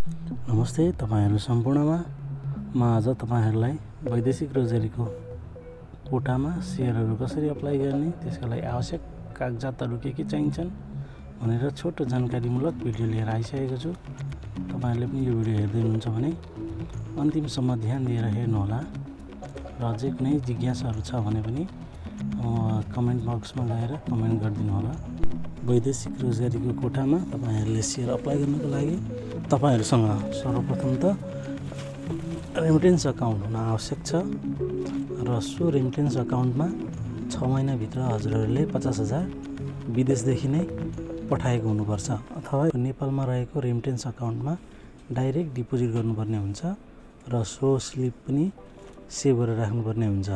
नमस्ते तपाईहरु सम्पूर्णमा म आज तपाईहरुलाई वैदेशिक रोजगारीको कोटामा शेयरहरु कसरी अप्लाई गर्ने, त्यसका लागि आवश्यक कागजातहरु के चाहिन्छन् भनेर छोटो जानकारीमूलक भिडियो लिएर आइसकेको छु। तपाईहरुले पनि यो भिडियो हेर्दै हुनुहुन्छ भने अन्तिमसम्म ध्यान दिएर हेर्नु होला र अझै कुनै जिज्ञासाहरु छ भने पनि कमेन्ट बक्समा गएर कमेन्ट गरिदिनु होला। वैदेशिक रोजगारीको कोटामा तपाईहरुले शेयर अप्लाई गर्नको लागि तपाईहरुसँग सर्वप्रथम त रेमिटेन्स अकाउन्ट हुन आवश्यक छ र सो रेमिटेन्स अकाउन्टमा 6 महिना भित्र हजुरहरुले 50,000 विदेशदेखि नै पठाएको हुनुपर्छ अथवा नेपालमा रहेको रेमिटेन्स अकाउन्टमा डाइरेक्ट डिपोजिट गर्नुपर्ने हुन्छ र सो स्लिप पनि सेभ गरेर राख्नुपर्ने हुन्छ।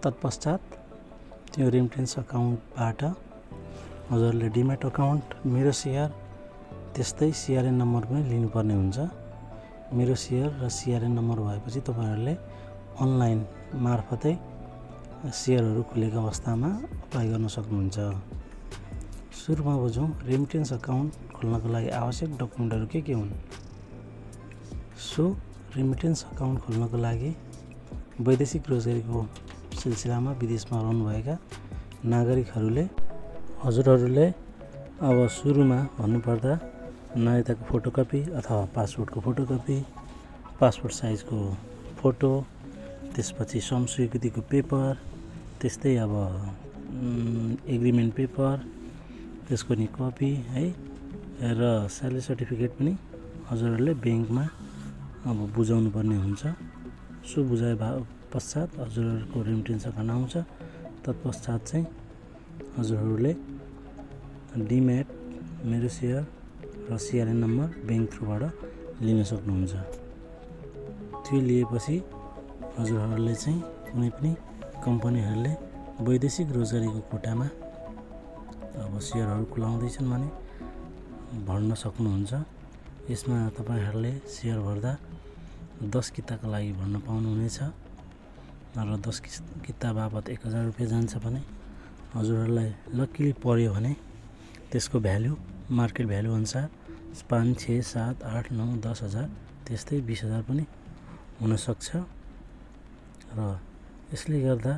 तत्पश्चात त्यो रेमिटेन्स अकाउन्टबाट हजुरले डिम्याट अकाउन्ट, मेरो शेयर, त्यस्तै सीआरएन नम्बर पनि लिनुपर्ने हुन्छ। मेरो शेयर र सीआरएन नम्बर भएपछि तपाईहरुले अनलाइन मार्फतै शेयरहरु खुलेको अवस्थामा अप्लाई गर्न सक्नुहुन्छ। सुरुमा बुझौं रेमिटेन्स अकाउन्ट खोल्नको लागि आवश्यक डकुमेन्टहरु के हुन्। सो रेमिटेन्स अकाउन्ट खोल्नको लागि वैदेशिक रोजगारीको सिलसिलामा विदेशमा रहनुभएका नागरिकहरुले हजुरहरुले अब सुरुमा भन्नुपर्दा नागरिकताको फोटोकपी अथवा पासपोर्टको फोटोकपी, पासपोर्ट साइजको फोटो, त्यसपछि श्रम स्वीकृतिको पेपर, त्यस्तै अब एग्रिमेन्ट पेपर, त्यसको नि कपी है र स्यालेरी सर्टिफिकेट पनि हजुरहरुले ब्याङ्कमा अब बुझाउनु पर्ने हुन्छ। सो बुझाए पश्चात हजुरहरुको रेमिटेन्स अकाउन्ट आउँछ। तत्पश्चात चाहिँ हजुरहरुले डिम्याट, मेरो शेयर र सीआरएन नम्बर ब्याङ्क थ्रुबाट लिन सक्नुहुन्छ। त्यो लिएपछि हजुरहरुले चाहिँ कुनै पनि कम्पनीहरुले वैदेशिक रोजगारीको कोटामा अब शेयरहरु खुलाउँदैछन् भने भर्न सक्नुहुन्छ। यसमा तपाईहरुले शेयर भर्दा 10 किताका लागि भर्न पाउनुहुनेछ र 10 किता बाबत 1000 रुपैयाँ जान्छ भने हजुरहरुलाई लकिली पर्यो भने त्यसको भ्यालु मार्केट भ्यालु अनुसार 5, 6, 7, 8, 9, 10,000 त्यस्तै 20,000 पनि हुन सक्छ र यसले गर्दा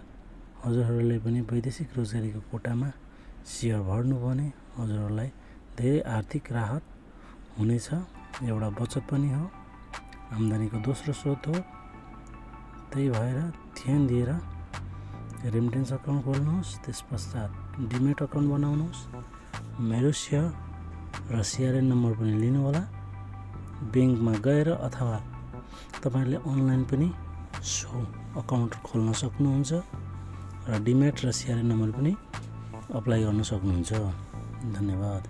हजुरहरुले पनि वैदेशिक रोजगारीको कोटामा शेयर भर्नु भने हजुरहरुलाई धेरै आर्थिक राहत हुनेछ। एउटा बचत पनि हो, आम्दानीको दोस्रो स्रोत हो। त्यही भएर ध्यान दिएर रेमिटेन्स अकाउन्ट खोल्नुहोस्, त्यसपश्चात डिम्याट अकाउन्ट बनाउनुहोस्, मेरो शेयर र सीआरएन नम्बर पनि लिनु होला। ब्याङ्कमा गएर अथवा तपाईहरुले अनलाइन पनि सो अकाउन्ट खोल्न सक्नुहुन्छ र डिम्याट र सीआरएन नम्बर पनि अप्लाई गर्न सक्नुहुन्छ। धन्यवाद।